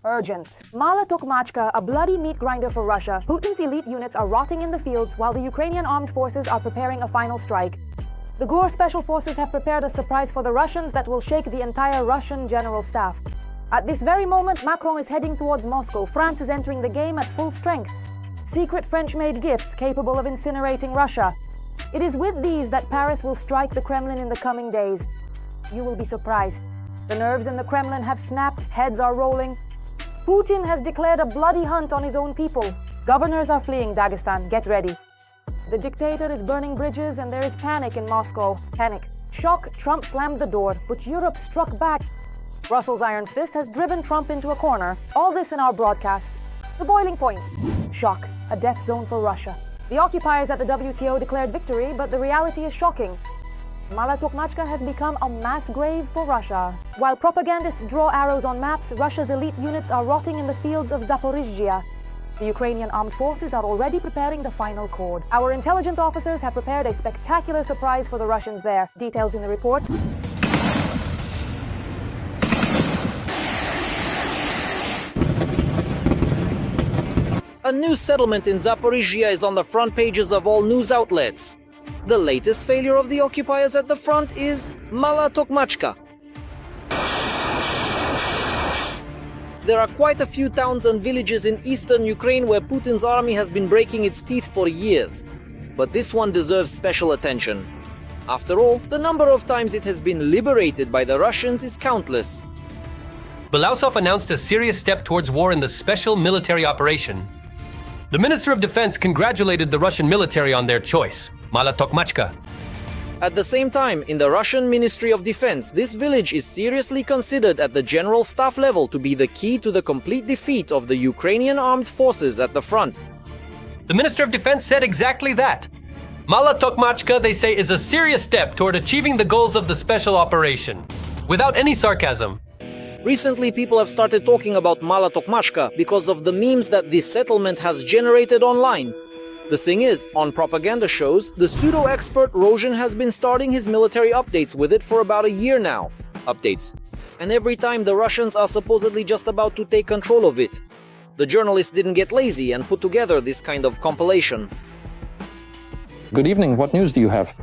Urgent. Mala Tokmachka, a bloody meat grinder for Russia. Putin's elite units are rotting in the fields while the Ukrainian armed forces are preparing a final strike. The GOR special forces have prepared a surprise for the Russians that will shake the entire Russian general staff. At this very moment, Macron is heading towards Moscow. France is entering the game at full strength. Secret French-made gifts capable of incinerating Russia. It is with these that Paris will strike the Kremlin in the coming days. You will be surprised. The nerves in the Kremlin have snapped, heads are rolling. Putin has declared a bloody hunt on his own people. Governors are fleeing Dagestan. Get ready. The dictator is burning bridges and there is panic in Moscow. Panic. Shock, Trump slammed the door, but Europe struck back. Brussels' iron fist has driven Trump into a corner. All this in our broadcast. The boiling point. Shock. A death zone for Russia. The occupiers at the WTO declared victory, but the reality is shocking. Mala Tokmachka has become a mass grave for Russia. While propagandists draw arrows on maps, Russia's elite units are rotting in the fields of Zaporizhzhia. The Ukrainian armed forces are already preparing the final chord. Our intelligence officers have prepared a spectacular surprise for the Russians there. Details in the report. A new settlement in Zaporizhzhia is on the front pages of all news outlets. The latest failure of the occupiers at the front is Mala Tokmachka. There are quite a few towns and villages in eastern Ukraine where Putin's army has been breaking its teeth for years. But this one deserves special attention. After all, the number of times it has been liberated by the Russians is countless. Belousov announced a serious step towards war in the special military operation. The Minister of Defense congratulated the Russian military on their choice, Mala Tokmachka. At the same time, in the Russian Ministry of Defense, this village is seriously considered at the general staff level to be the key to the complete defeat of the Ukrainian armed forces at the front. The Minister of Defense said exactly that. Mala Tokmachka, they say, is a serious step toward achieving the goals of the special operation, without any sarcasm. Recently, people have started talking about Mala Tokmachka because of the memes that this settlement has generated online. The thing is, on propaganda shows, the pseudo-expert Roshan has been starting his military updates with it for about a year now. Updates. And every time the Russians are supposedly just about to take control of it. The journalists didn't get lazy and put together this kind of compilation. Good evening. What news do you have?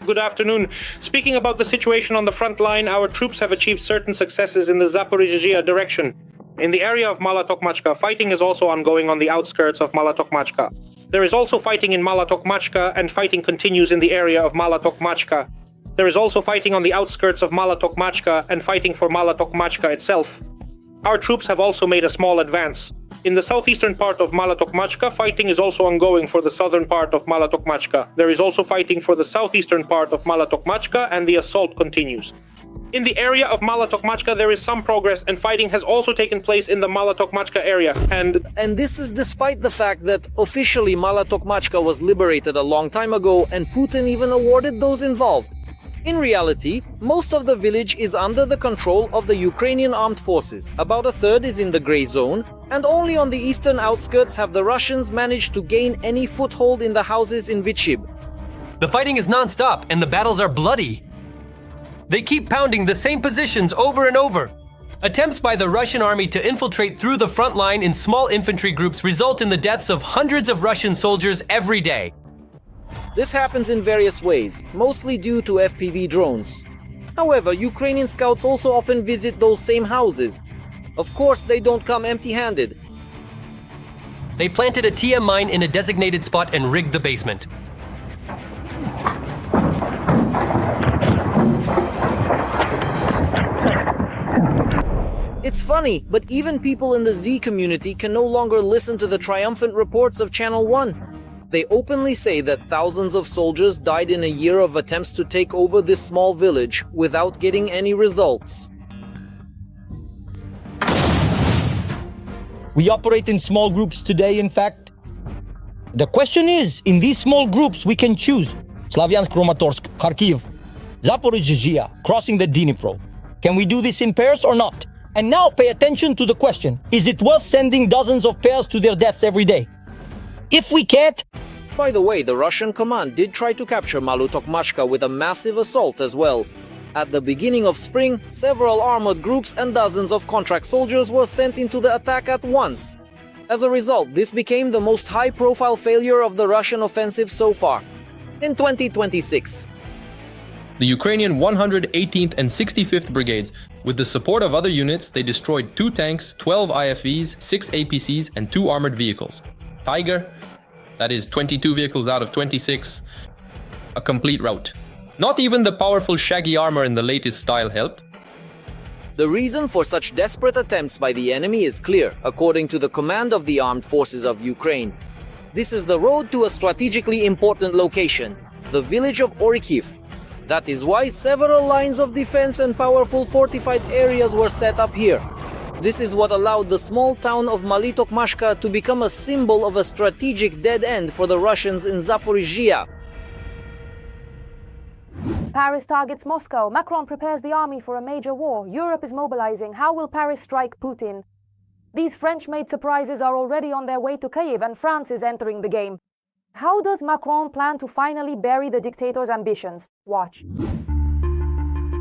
Good afternoon. Speaking about the situation on the front line, our troops have achieved certain successes in the Zaporizhzhia direction. In the area of Mala Tokmachka, fighting is also ongoing on the outskirts of Mala Tokmachka. There is also fighting in Mala Tokmachka, and fighting continues in the area of Mala Tokmachka. There is also fighting on the outskirts of Mala Tokmachka and fighting for Mala Tokmachka itself. Our troops have also made a small advance. In the southeastern part of Mala Tokmachka, fighting is also ongoing for the southern part of Mala Tokmachka. There is also fighting for the southeastern part of Mala Tokmachka, and the assault continues. In the area of Mala Tokmachka, there is some progress, and fighting has also taken place in the Mala Tokmachka area. And this is despite the fact that officially Mala Tokmachka was liberated a long time ago and Putin even awarded those involved. In reality, most of the village is under the control of the Ukrainian armed forces. About a third is in the grey zone, and only on the eastern outskirts have the Russians managed to gain any foothold in the houses in Vychib. The fighting is non-stop and the battles are bloody. They keep pounding the same positions over and over. Attempts by the Russian army to infiltrate through the front line in small infantry groups result in the deaths of hundreds of Russian soldiers every day. This happens in various ways, mostly due to FPV drones. However, Ukrainian scouts also often visit those same houses. Of course, they don't come empty-handed. They planted a TM mine in a designated spot and rigged the basement. It's funny, but even people in the Z community can no longer listen to the triumphant reports of Channel 1. They openly say that thousands of soldiers died in a year of attempts to take over this small village without getting any results. We operate in small groups today, in fact. The question is, in these small groups we can choose Slavyansk, Kramatorsk, Kharkiv, Zaporizhzhia, crossing the Dnipro. Can we do this in pairs or not? And now pay attention to the question. Is it worth sending dozens of pairs to their deaths every day? If we can't... By the way, the Russian command did try to capture Mala Tokmachka with a massive assault as well. At the beginning of spring, several armored groups and dozens of contract soldiers were sent into the attack at once. As a result, this became the most high-profile failure of the Russian offensive so far. In 2026, the Ukrainian 118th and 65th Brigades, with the support of other units, they destroyed 2 tanks, 12 IFVs, 6 APCs, and 2 armored vehicles. Tiger, that is 22 vehicles out of 26, a complete rout. Not even the powerful shaggy armor in the latest style helped. the reason for such desperate attempts by the enemy is clear, according to the command of the armed forces of Ukraine. This is the road to a strategically important location, the village of Orikhiv. That is why several lines of defense and powerful fortified areas were set up here. This is what allowed the small town of Mala Tokmachka to become a symbol of a strategic dead end for the Russians in Zaporizhzhia. Paris targets Moscow. Macron prepares the army for a major war. Europe is mobilizing. How will Paris strike Putin? These French-made surprises are already on their way to Kyiv, and France is entering the game. How does Macron plan to finally bury the dictator's ambitions? Watch.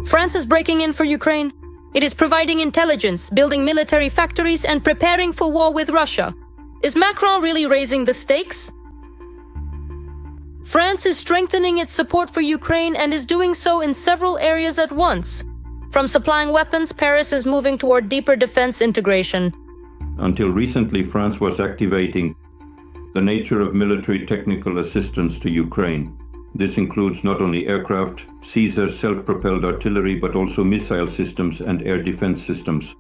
France is breaking in for Ukraine. It is providing intelligence, building military factories, and preparing for war with Russia. Is Macron really raising the stakes? France is strengthening its support for Ukraine and is doing so in several areas at once. From supplying weapons, Paris is moving toward deeper defense integration. Until recently, France was activating the nature of military technical assistance to Ukraine. This includes not only aircraft, Caesar self-propelled artillery, but also missile systems and air defense systems.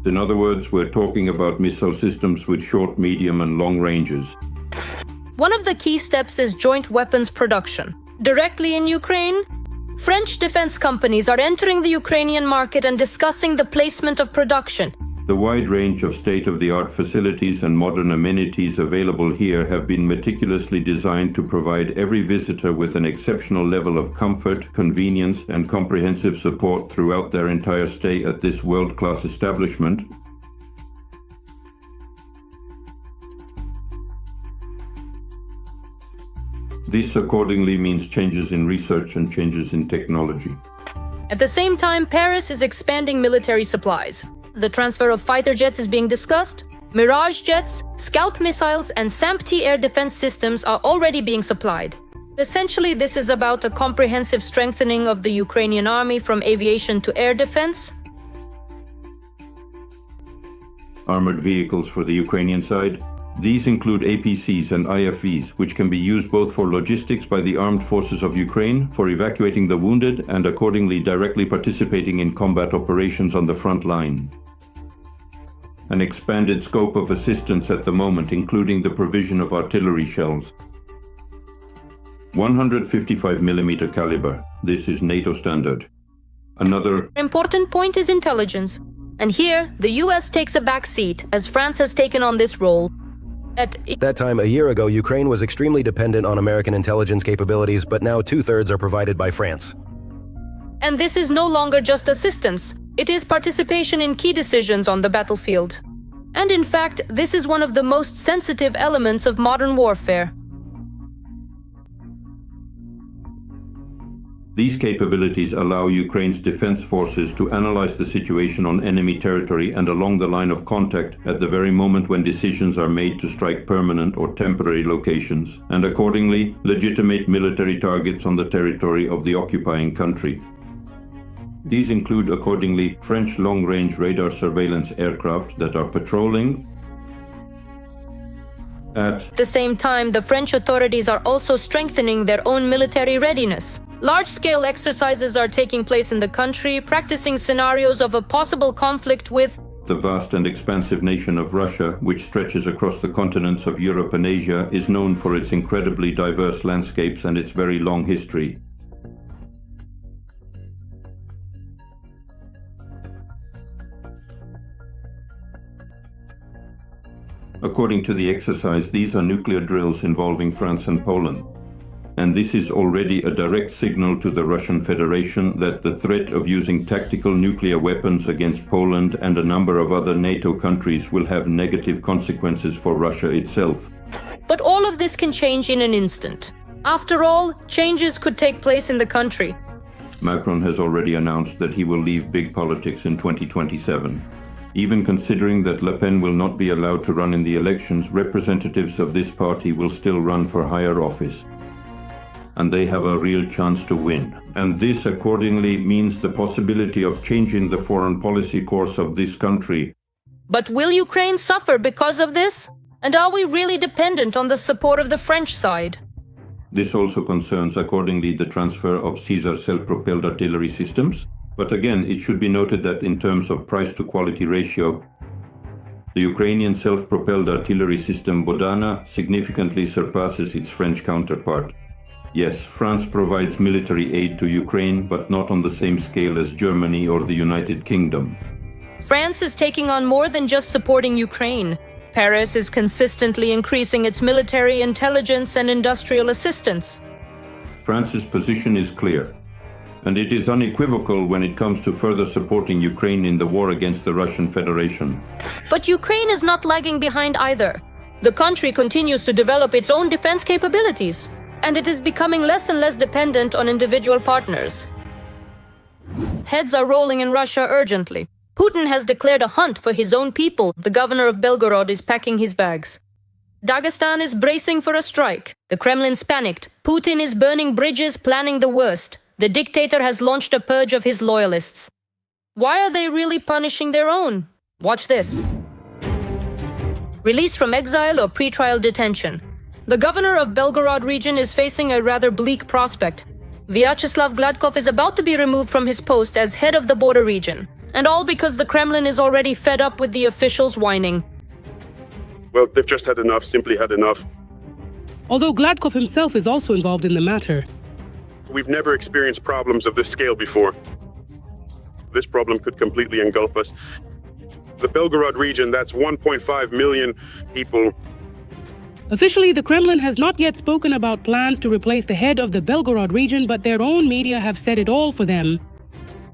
In other words, we're talking about missile systems with short, medium, and long ranges. One of the key steps is joint weapons production. Directly in Ukraine, French defense companies are entering the Ukrainian market and discussing the placement of production. The wide range of state-of-the-art facilities and modern amenities available here have been meticulously designed to provide every visitor with an exceptional level of comfort, convenience, and comprehensive support throughout their entire stay at this world-class establishment. This accordingly means changes in research and changes in technology. At the same time, Paris is expanding military supplies. The transfer of fighter jets is being discussed. Mirage jets, Scalp missiles, and SAMP-T air defense systems are already being supplied. Essentially, this is about a comprehensive strengthening of the Ukrainian army from aviation to air defense. Armored vehicles for the Ukrainian side. These include APCs and IFVs, which can be used both for logistics by the armed forces of Ukraine, for evacuating the wounded, and accordingly directly participating in combat operations on the front line. An expanded scope of assistance at the moment, including the provision of artillery shells. 155mm caliber. This is NATO standard. Another important point is intelligence. And here, the US takes a back seat, as France has taken on this role. At that time, a year ago, Ukraine was extremely dependent on American intelligence capabilities, but now 2/3 are provided by France. And this is no longer just assistance. It is participation in key decisions on the battlefield. And in fact, this is one of the most sensitive elements of modern warfare. These capabilities allow Ukraine's defense forces to analyze the situation on enemy territory and along the line of contact at the very moment when decisions are made to strike permanent or temporary locations, and accordingly legitimate military targets on the territory of the occupying country. These include accordingly French long-range radar surveillance aircraft that are patrolling. At the same time, the French authorities are also strengthening their own military readiness. Large-scale exercises are taking place in the country, practicing scenarios of a possible conflict with the vast and expansive nation of Russia, which stretches across the continents of Europe and Asia, is known for its incredibly diverse landscapes and its very long history. According to the exercise, these are nuclear drills involving France and Poland. And this is already a direct signal to the Russian Federation that the threat of using tactical nuclear weapons against Poland and a number of other NATO countries will have negative consequences for Russia itself. But all of this can change in an instant. After all, changes could take place in the country. Macron has already announced that he will leave big politics in 2027. Even considering that Le Pen will not be allowed to run in the elections, representatives of this party will still run for higher office. And they have a real chance to win. And this accordingly means the possibility of changing the foreign policy course of this country. But will Ukraine suffer because of this? And are we really dependent on the support of the French side? This also concerns accordingly the transfer of Caesar self-propelled artillery systems. But again, it should be noted that in terms of price-to-quality ratio, the Ukrainian self-propelled artillery system Bodana significantly surpasses its French counterpart. Yes, France provides military aid to Ukraine, but not on the same scale as Germany or the United Kingdom. France is taking on more than just supporting Ukraine. Paris is consistently increasing its military intelligence and industrial assistance. France's position is clear. And it is unequivocal when it comes to further supporting Ukraine in the war against the Russian Federation. But Ukraine is not lagging behind either. The country continues to develop its own defense capabilities, and it is becoming less and less dependent on individual partners. Heads are rolling in Russia urgently. Putin has declared a hunt for his own people. The governor of Belgorod is packing his bags. Dagestan is bracing for a strike. The Kremlin's panicked. Putin is burning bridges, planning the worst. The dictator has launched a purge of his loyalists. Why are they really punishing their own? Watch this. Release from exile or pretrial detention. The governor of Belgorod region is facing a rather bleak prospect. Vyacheslav Gladkov is about to be removed from his post as head of the border region. And all because the Kremlin is already fed up with the officials whining. Well, they've just had enough, simply had enough. Although Gladkov himself is also involved in the matter. We've never experienced problems of this scale before. This problem could completely engulf us. The Belgorod region, that's 1.5 million people. Officially, the Kremlin has not yet spoken about plans to replace the head of the Belgorod region, but their own media have said it all for them.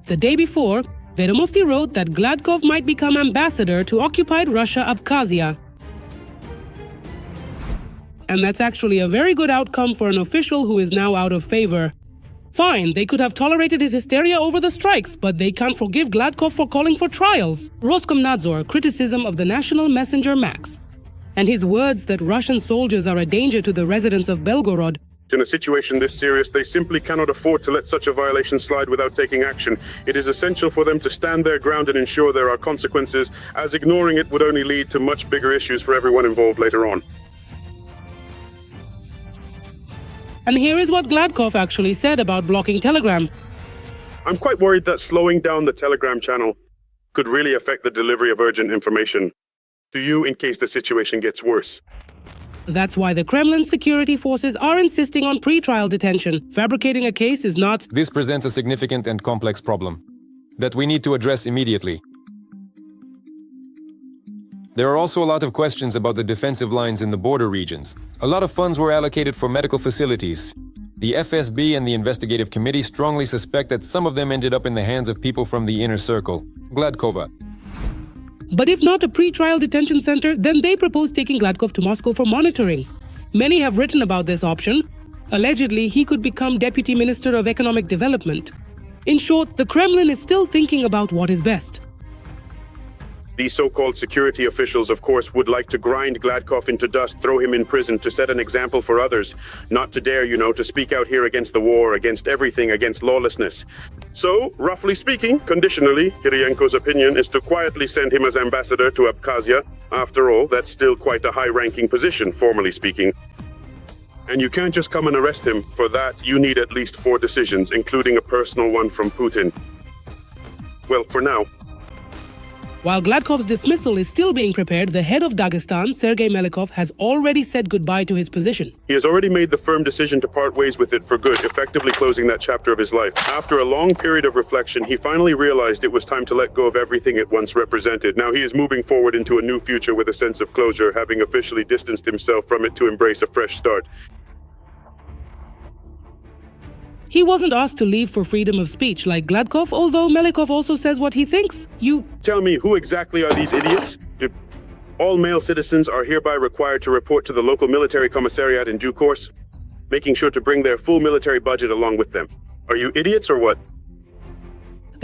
The day before, Vedomosti wrote that Gladkov might become ambassador to occupied Russia Abkhazia. And that's actually a very good outcome for an official who is now out of favor. Fine, they could have tolerated his hysteria over the strikes, but they can't forgive Gladkov for calling for trials. Roskomnadzor, criticism of the national messenger Max. And his words that Russian soldiers are a danger to the residents of Belgorod. In a situation this serious, they simply cannot afford to let such a violation slide without taking action. It is essential for them to stand their ground and ensure there are consequences, as ignoring it would only lead to much bigger issues for everyone involved later on. And here is what Gladkov actually said about blocking Telegram. I'm quite worried that slowing down the Telegram channel could really affect the delivery of urgent information to you in case the situation gets worse. That's why the Kremlin security forces are insisting on pre-trial detention. Fabricating a case is not... This presents a significant and complex problem that we need to address immediately. There are also a lot of questions about the defensive lines in the border regions. A lot of funds were allocated for medical facilities. The FSB and the investigative committee strongly suspect that some of them ended up in the hands of people from the inner circle. Gladkova. But if not a pre-trial detention center, then they propose taking Gladkov to Moscow for monitoring. Many have written about this option. Allegedly, he could become Deputy Minister of Economic Development. In short, the Kremlin is still thinking about what is best. These so-called security officials, of course, would like to grind Gladkov into dust, throw him in prison to set an example for others, not to dare, to speak out here against the war, against everything, against lawlessness. So, roughly speaking, conditionally, Kiriyenko's opinion is to quietly send him as ambassador to Abkhazia. After all, that's still quite a high-ranking position, formally speaking. And you can't just come and arrest him. For that, you need at least 4 decisions, including a personal one from Putin. Well, for now. While Gladkov's dismissal is still being prepared, the head of Dagestan, Sergei Melikov, has already said goodbye to his position. He has already made the firm decision to part ways with it for good, effectively closing that chapter of his life. After a long period of reflection, he finally realized it was time to let go of everything it once represented. Now he is moving forward into a new future with a sense of closure, having officially distanced himself from it to embrace a fresh start. He wasn't asked to leave for freedom of speech like Gladkov, although Melikov also says what he thinks. Tell me, who exactly are these idiots? All male citizens are hereby required to report to the local military commissariat in due course, making sure to bring their full military budget along with them. Are you idiots or what?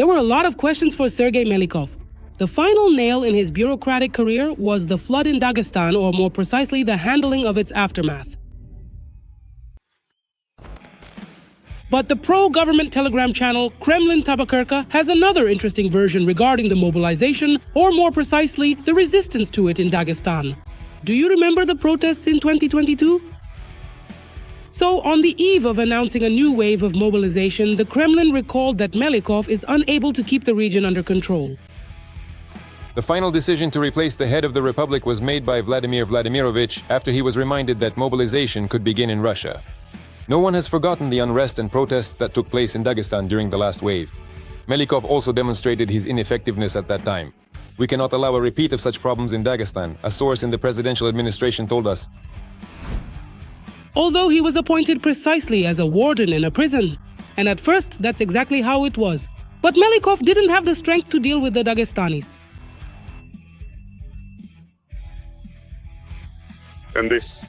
there were a lot of questions for Sergei Melikov. The final nail in his bureaucratic career was the flood in Dagestan, or more precisely, the handling of its aftermath. But the pro-government telegram channel Kremlin Tabakerka has another interesting version regarding the mobilization, or more precisely, the resistance to it in Dagestan. Do you remember the protests in 2022? So, on the eve of announcing a new wave of mobilization, the Kremlin recalled that Melikov is unable to keep the region under control. The final decision to replace the head of the republic was made by Vladimir Vladimirovich after he was reminded that mobilization could begin in Russia. No one has forgotten the unrest and protests that took place in Dagestan during the last wave. Melikov also demonstrated his ineffectiveness at that time. We cannot allow a repeat of such problems in Dagestan, a source in the presidential administration told us. Although he was appointed precisely as a warden in a prison. And at first, that's exactly how it was. But Melikov didn't have the strength to deal with the Dagestanis. And this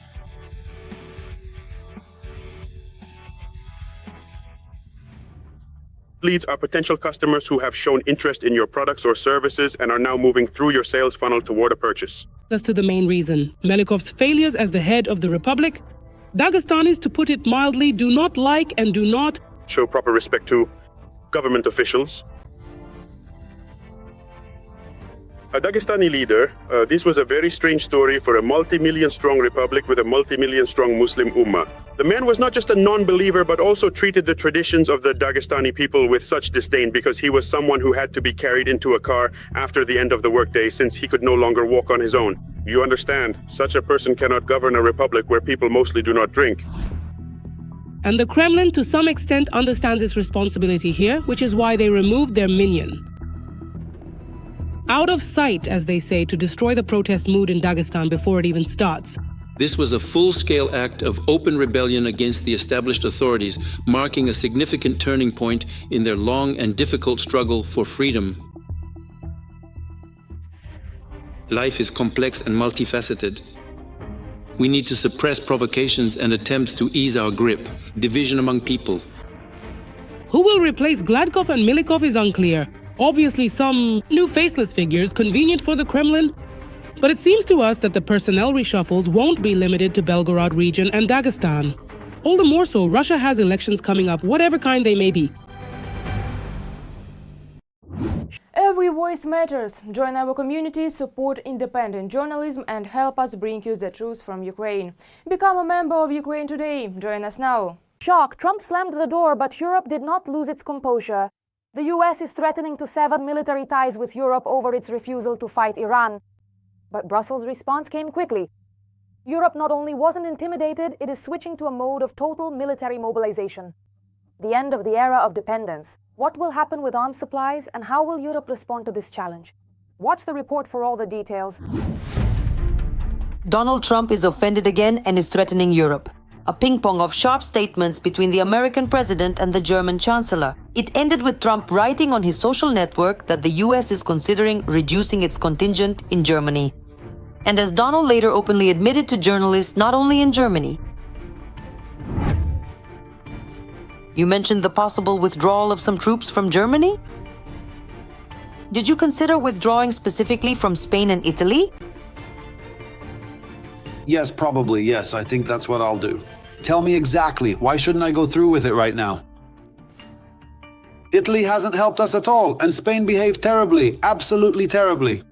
leads are potential customers who have shown interest in your products or services and are now moving through your sales funnel toward a purchase. As to the main reason, Melikov's failures as the head of the republic, Dagestanis, to put it mildly, do not like and do not show proper respect to government officials. A Dagestani leader, this was a very strange story for a multi-million strong republic with a multi-million strong Muslim ummah. The man was not just a non-believer, but also treated the traditions of the Dagestani people with such disdain because he was someone who had to be carried into a car after the end of the workday since he could no longer walk on his own. You understand, such a person cannot govern a republic where people mostly do not drink. And the Kremlin to some extent understands its responsibility here, which is why they removed their minion. Out of sight, as they say, to destroy the protest mood in Dagestan before it even starts. This was a full-scale act of open rebellion against the established authorities, marking a significant turning point in their long and difficult struggle for freedom. Life is complex and multifaceted. We need to suppress provocations and attempts to ease our grip, division among people. Who will replace Gladkov and Melikov is unclear. Obviously some new faceless figures convenient for the Kremlin. But it seems to us that the personnel reshuffles won't be limited to Belgorod region and Dagestan. All the more so, Russia has elections coming up, whatever kind they may be. Every voice matters. Join our community, support independent journalism and help us bring you the truth from Ukraine. Become a member of Ukraine today. Join us now. Shock, Trump slammed the door, but Europe did not lose its composure. The US is threatening to sever military ties with Europe over its refusal to fight Iran. But Brussels' response came quickly. Europe not only wasn't intimidated, it is switching to a mode of total military mobilization. The end of the era of dependence. What will happen with arms supplies and how will Europe respond to this challenge? Watch the report for all the details. Donald Trump is offended again and is threatening Europe. A ping-pong of sharp statements between the American president and the German chancellor. It ended with Trump writing on his social network that the US is considering reducing its contingent in Germany. And as Donald later openly admitted to journalists not only in Germany. You mentioned the possible withdrawal of some troops from Germany? Did you consider withdrawing specifically from Spain and Italy? Yes, probably, yes. I think that's what I'll do. Tell me exactly, why shouldn't I go through with it right now? Italy hasn't helped us at all, and Spain behaved terribly, absolutely terribly.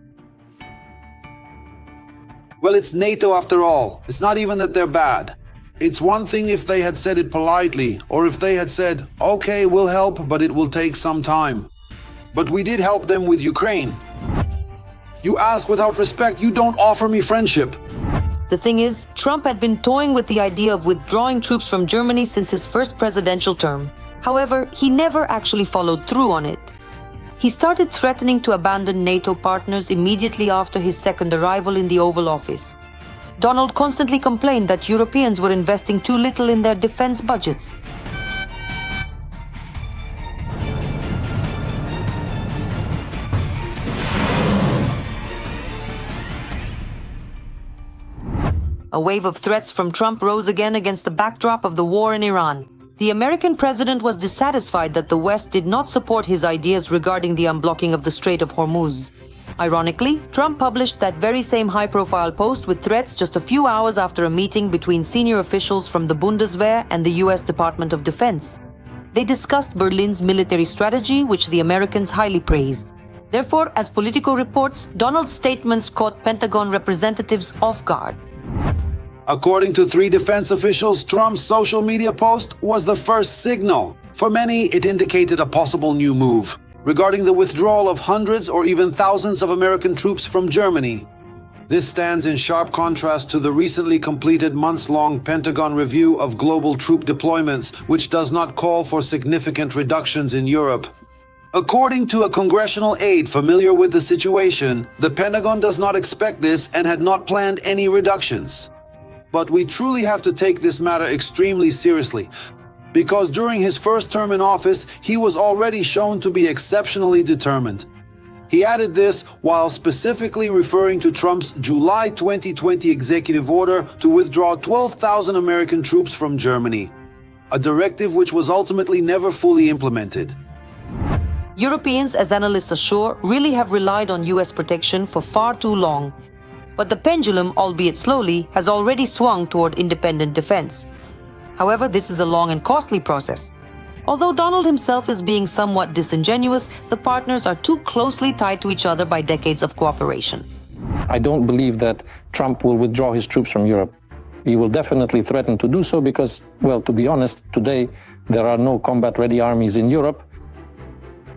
Well, it's NATO after all. It's not even that they're bad. It's one thing if they had said it politely, or if they had said, okay, we'll help, but it will take some time. But we did help them with Ukraine. You ask without respect, you don't offer me friendship. The thing is, Trump had been toying with the idea of withdrawing troops from Germany since his first presidential term. However, he never actually followed through on it. He started threatening to abandon NATO partners immediately after his second arrival in the Oval Office. Donald constantly complained that Europeans were investing too little in their defense budgets. A wave of threats from Trump rose again against the backdrop of the war in Iran. The American president was dissatisfied that the West did not support his ideas regarding the unblocking of the Strait of Hormuz. Ironically, Trump published that very same high-profile post with threats just a few hours after a meeting between senior officials from the Bundeswehr and the US Department of Defense. They discussed Berlin's military strategy, which the Americans highly praised. Therefore, as Politico reports, Donald's statements caught Pentagon representatives off guard. According to 3 defense officials, Trump's social media post was the first signal. For many, it indicated a possible new move regarding the withdrawal of hundreds or even thousands of American troops from Germany. This stands in sharp contrast to the recently completed months-long Pentagon review of global troop deployments, which does not call for significant reductions in Europe. According to a congressional aide familiar with the situation, the Pentagon does not expect this and had not planned any reductions. But we truly have to take this matter extremely seriously, because during his first term in office, he was already shown to be exceptionally determined. He added this while specifically referring to Trump's July 2020 executive order to withdraw 12,000 American troops from Germany, a directive which was ultimately never fully implemented. Europeans, as analysts assure, really have relied on US protection for far too long. But the pendulum, albeit slowly, has already swung toward independent defense. However, this is a long and costly process. Although Donald himself is being somewhat disingenuous, the partners are too closely tied to each other by decades of cooperation. I don't believe that Trump will withdraw his troops from Europe. He will definitely threaten to do so because, well, to be honest, today there are no combat-ready armies in Europe.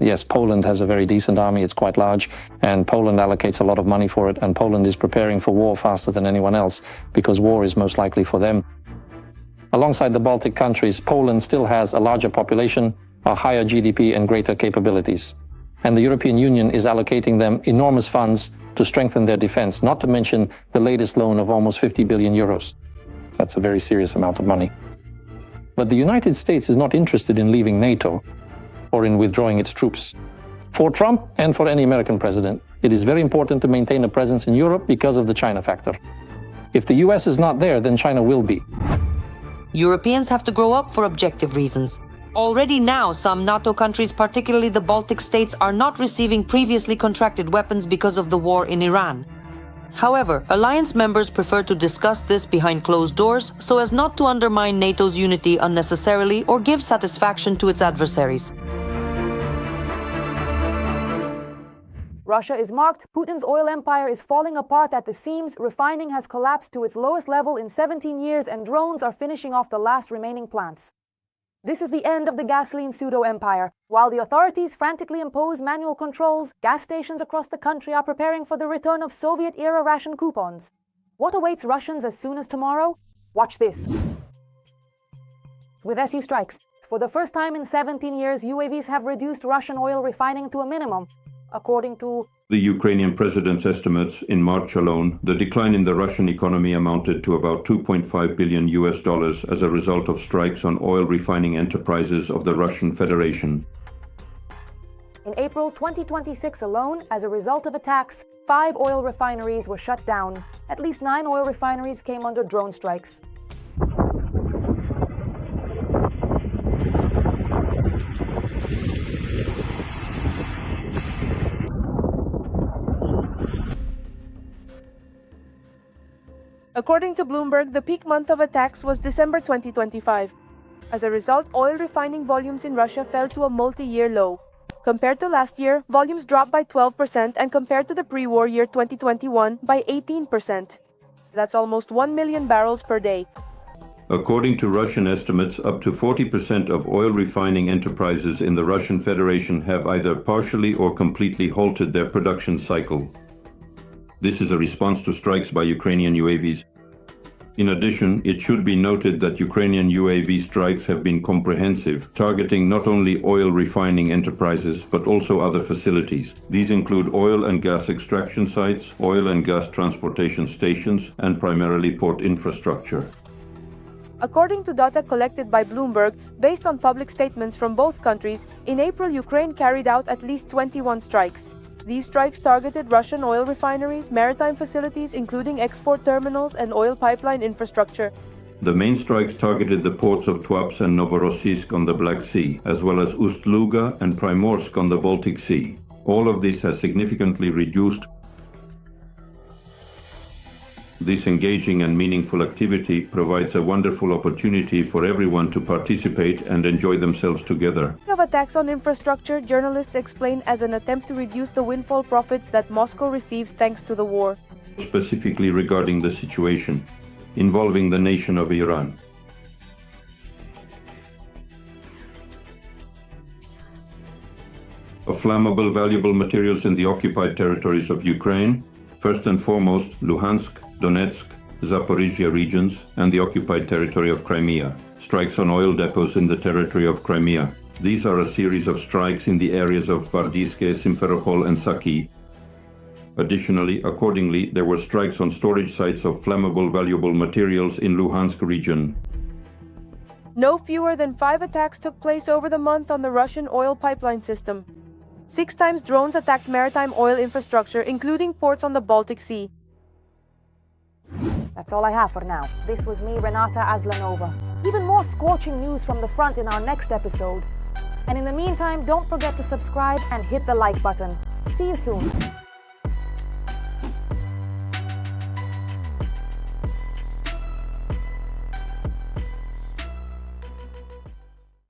Yes, Poland has a very decent army, it's quite large, and Poland allocates a lot of money for it, and Poland is preparing for war faster than anyone else, because war is most likely for them. Alongside the Baltic countries, Poland still has a larger population, a higher GDP and greater capabilities. And the European Union is allocating them enormous funds to strengthen their defense, not to mention the latest loan of almost 50 billion euros. That's a very serious amount of money. But the United States is not interested in leaving NATO or in withdrawing its troops. For Trump and for any American president, it is very important to maintain a presence in Europe because of the China factor. If the US is not there, then China will be. Europeans have to grow up for objective reasons. Already now, some NATO countries, particularly the Baltic states, are not receiving previously contracted weapons because of the war in Iran. However, alliance members prefer to discuss this behind closed doors so as not to undermine NATO's unity unnecessarily or give satisfaction to its adversaries. Russia is marked. Putin's oil empire is falling apart at the seams. Refining has collapsed to its lowest level in 17 years, and drones are finishing off the last remaining plants. This is the end of the gasoline pseudo-empire. While the authorities frantically impose manual controls, gas stations across the country are preparing for the return of Soviet-era ration coupons. What awaits Russians as soon as tomorrow? Watch this. With SU strikes, for the first time in 17 years, UAVs have reduced Russian oil refining to a minimum. According to the Ukrainian president's estimates, in March alone, the decline in the Russian economy amounted to about $2.5 billion as a result of strikes on oil refining enterprises of the Russian Federation. In April 2026 alone, as a result of attacks, 5 oil refineries were shut down. At least 9 oil refineries came under drone strikes. According to Bloomberg, the peak month of attacks was December 2025. As a result, oil refining volumes in Russia fell to a multi-year low. Compared to last year, volumes dropped by 12%, and compared to the pre-war year 2021, by 18%. That's almost 1 million barrels per day. According to Russian estimates, up to 40% of oil refining enterprises in the Russian Federation have either partially or completely halted their production cycle. This is a response to strikes by Ukrainian UAVs. In addition, it should be noted that Ukrainian UAV strikes have been comprehensive, targeting not only oil refining enterprises, but also other facilities. These include oil and gas extraction sites, oil and gas transportation stations, and primarily port infrastructure. According to data collected by Bloomberg, based on public statements from both countries, in April Ukraine carried out at least 21 strikes. These strikes targeted Russian oil refineries, maritime facilities including export terminals and oil pipeline infrastructure. The main strikes targeted the ports of Tuapse and Novorossiysk on the Black Sea, as well as Ust-Luga and Primorsk on the Baltic Sea. All of this has significantly reduced. This engaging and meaningful activity provides a wonderful opportunity for everyone to participate and enjoy themselves together. Of attacks on infrastructure, journalists explain as an attempt to reduce the windfall profits that Moscow receives thanks to the war. Specifically regarding the situation involving the nation of Iran. Of flammable valuable materials in the occupied territories of Ukraine, first and foremost Luhansk, Donetsk, Zaporizhia regions, and the occupied territory of Crimea. Strikes on oil depots in the territory of Crimea. These are a series of strikes in the areas of Vardiske, Simferopol, and Saki. Additionally, accordingly, there were strikes on storage sites of flammable valuable materials in Luhansk region. No fewer than 5 attacks took place over the month on the Russian oil pipeline system. 6 times drones attacked maritime oil infrastructure, including ports on the Baltic Sea. That's all I have for now. This was me, Renata Aslanova. Even more scorching news from the front in our next episode. And in the meantime, don't forget to subscribe and hit the like button. See you soon.